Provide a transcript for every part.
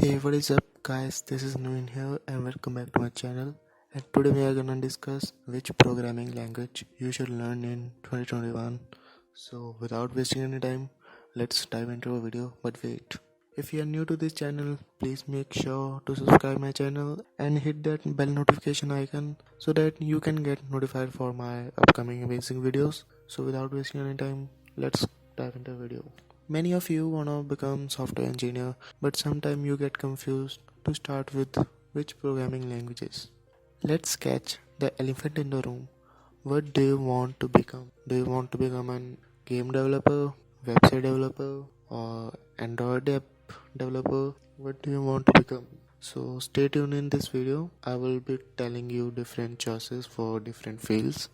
Hey, what is up, guys? This is Naveen here, and welcome back to my channel. And today we are gonna discuss which programming language you should learn in 2021. So, without wasting any time, let's dive into a video. But wait, if you are new to this channel, please make sure to subscribe my channel and hit that bell notification icon so that you can get notified for my upcoming amazing videos. So, without wasting any time, let's dive into the video. Many of you wanna become software engineer, but sometimes you get confused to start with which programming languages. Let's catch the elephant in the room. What do you want to become? Do you want to become an game developer, website developer, or Android app developer? What do you want to become? So stay tuned in this video. I will be telling you different choices for different fields,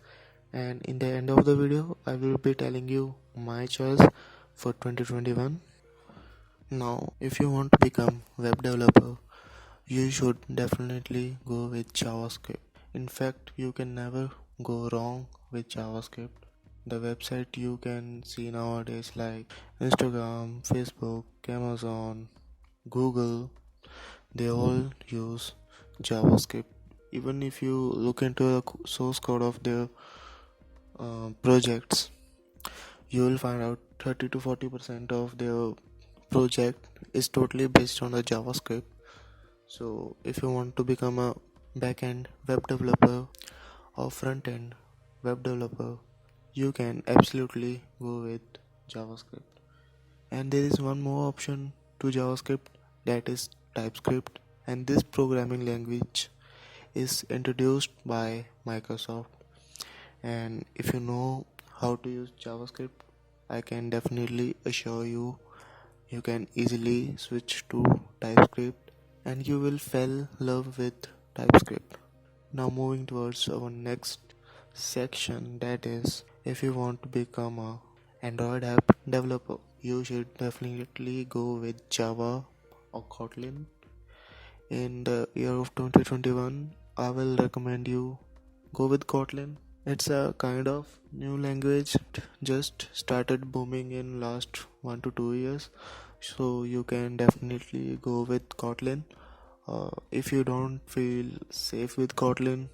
and in the end of the video I will be telling you my choice for 2021. Now, if you want to become web developer, you should definitely go with JavaScript. In fact, you can never go wrong with JavaScript. The website you can see nowadays like Instagram, Facebook, Amazon, Google, they all use JavaScript. Even if you look into the source code of their projects, you will find out 30 to 40% of their project is totally based on the JavaScript. So if you want to become a backend web developer or front end web developer, you can absolutely go with JavaScript. And there is one more option to JavaScript, that is TypeScript, and this programming language is introduced by Microsoft. And if you know how to use JavaScript, I can definitely assure you can easily switch to TypeScript and you will fall in love with TypeScript. Now moving towards our next section, that is if you want to become a Android app developer, you should definitely go with Java or Kotlin. In the year of 2021, I will recommend you go with Kotlin. It's a kind of new language just started booming in last 1 to 2 years, so you can definitely go with Kotlin. If you don't feel safe with Kotlin,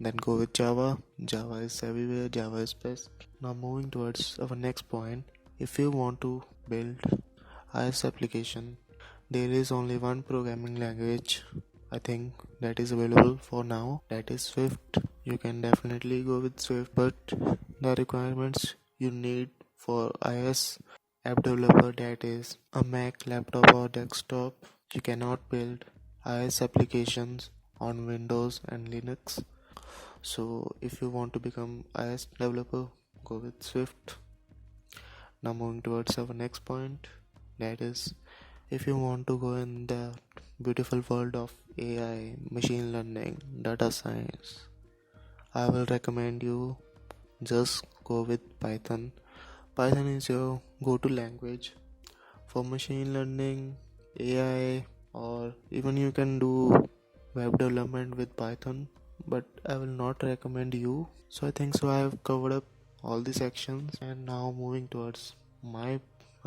then go with Java. Java is everywhere, Java is best. Now moving towards our next point, if you want to build iOS application, there is only one programming language I think that is available for now, that is Swift. You can definitely go with Swift, but the requirements you need for iOS app developer, that is a Mac, laptop or desktop. You cannot build iOS applications on Windows and Linux. So if you want to become iOS developer, go with Swift. Now moving towards our next point, that is if you want to go in the beautiful world of AI, machine learning, data science, I will recommend you just go with Python. Python is your go-to language for machine learning, AI, or even you can do web development with Python, but I will not recommend you. So I think so I have covered up all the sections, and now moving towards my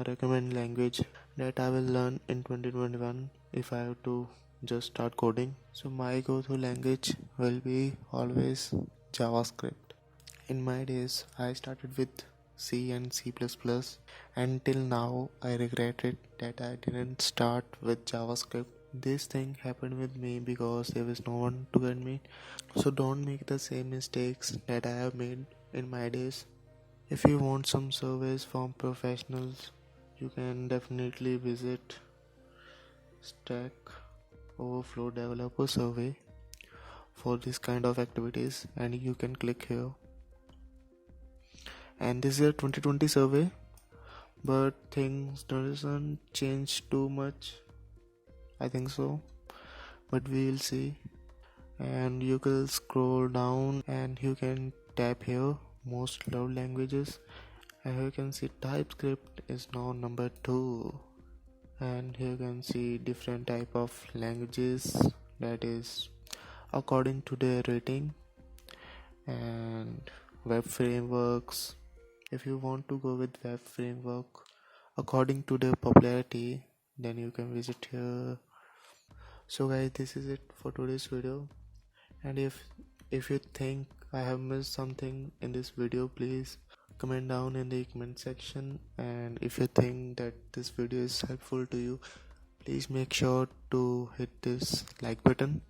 recommend language that I will learn in 2021 if I have to just start coding. So my go-to language will be always JavaScript. In my days, I started with C and C++. Until now, I regretted that I didn't start with JavaScript. This thing happened with me because there was no one to guide me. So don't make the same mistakes that I have made in my days. If you want some surveys from professionals, you can definitely visit Stack Overflow Developer Survey for this kind of activities, and you can click here. And this is a 2020 survey, but things doesn't change too much, I think so, but we will see. And you can scroll down and you can tap here most loved languages, and here you can see TypeScript is now number 2. And here you can see different type of languages, that is according to their rating, and web frameworks. If you want to go with web framework according to their popularity, then you can visit here. So guys, this is it for today's video, and if you think I have missed something in this video, please comment down in the comment section. And if you think that this video is helpful to you, please make sure to hit this like button.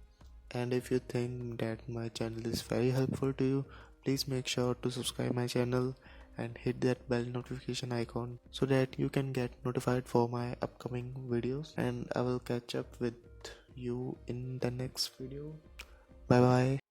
And if you think that my channel is very helpful to you, please make sure to subscribe my channel and hit that bell notification icon so that you can get notified for my upcoming videos. And I will catch up with you in the next video. Bye bye.